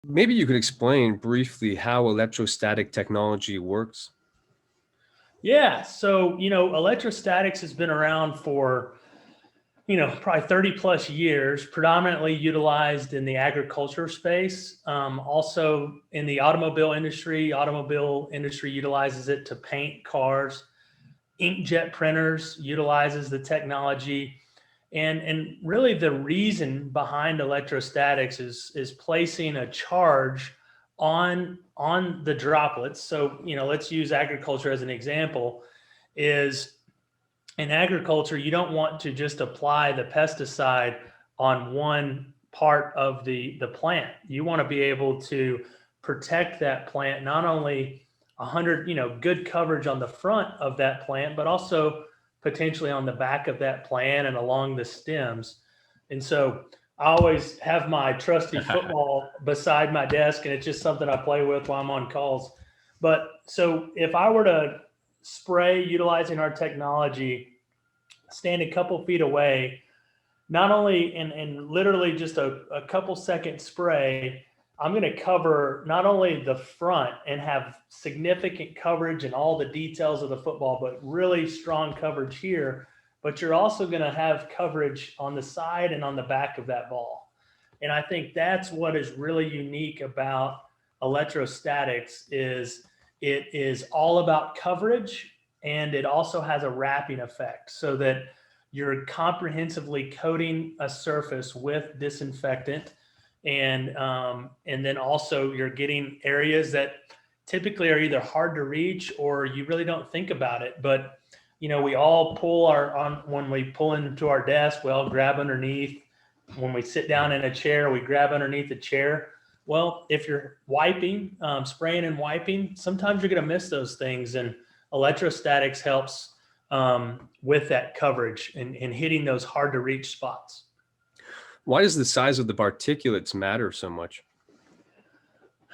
Maybe you could explain briefly how electrostatic technology works. Yeah. So, electrostatics has been around for, probably 30 plus years, predominantly utilized in the agriculture space. Also in the automobile industry utilizes it to paint cars. Inkjet printers utilizes the technology. And really the reason behind electrostatics is placing a charge on the droplets. So, let's use agriculture as an example. Is in agriculture, you don't want to just apply the pesticide on one part of the plant. You want to be able to protect that plant, not only 100, good coverage on the front of that plant, but also potentially on the back of that plant and along the stems. And so I always have my trusty football beside my desk, and it's just something I play with while I'm on calls. But so if I were to spray utilizing our technology, stand a couple feet away, not only in literally just a couple second spray, I'm going to cover not only the front and have significant coverage and all the details of the football, but really strong coverage here. But you're also going to have coverage on the side and on the back of that ball. And I think that's what is really unique about electrostatics is it is all about coverage, and it also has a wrapping effect so that you're comprehensively coating a surface with disinfectant. And then also you're getting areas that typically are either hard to reach or you really don't think about it. But, we all when we pull into our desk, we all grab underneath. When we sit down in a chair, we grab underneath the chair. Well, if you're wiping, spraying and wiping, sometimes you're going to miss those things. And electrostatics helps with that coverage and hitting those hard to reach spots. Why does the size of the particulates matter so much?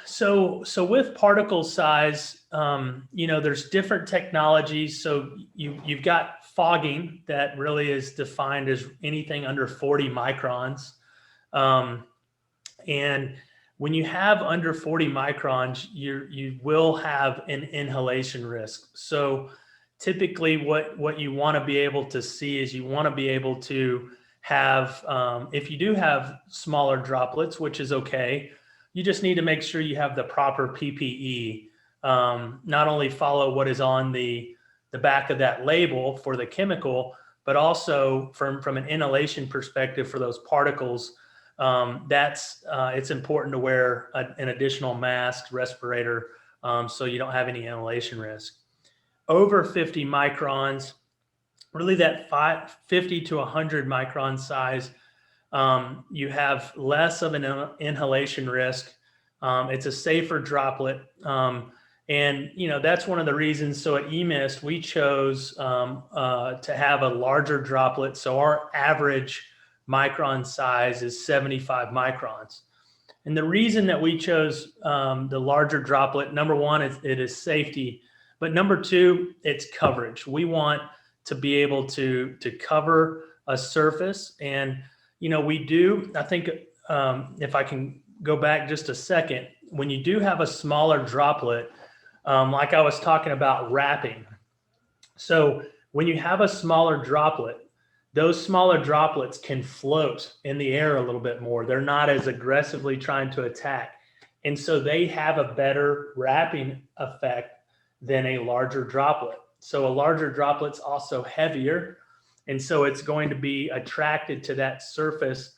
So with particle size, there's different technologies. So you've got fogging that really is defined as anything under 40 microns. And when you have under 40 microns, you will have an inhalation risk. So typically what you want to be able to see is you want to be able to have, if you do have smaller droplets, which is okay, you just need to make sure you have the proper PPE. Not only follow what is on the back of that label for the chemical, but also from an inhalation perspective for those particles, it's important to wear an additional mask, respirator, so you don't have any inhalation risk. Over 50 microns, really that 50 to 100 micron size, you have less of an inhalation risk. It's a safer droplet. And, that's one of the reasons. So at EMist, we chose to have a larger droplet. So our average micron size is 75 microns. And the reason that we chose the larger droplet, number one, it is safety. But number two, it's coverage. We want to be able to cover a surface. And, we do, I think, if I can go back just a second, when you do have a smaller droplet, like I was talking about wrapping. So when you have a smaller droplet, those smaller droplets can float in the air a little bit more. They're not as aggressively trying to attack. And so they have a better wrapping effect than a larger droplet. So a larger droplet's also heavier. And so it's going to be attracted to that surface,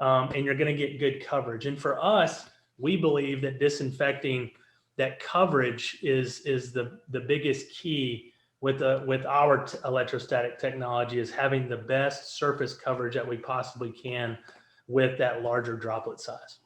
and you're going to get good coverage. And for us, we believe that disinfecting that coverage is the biggest key with our electrostatic technology, is having the best surface coverage that we possibly can with that larger droplet size.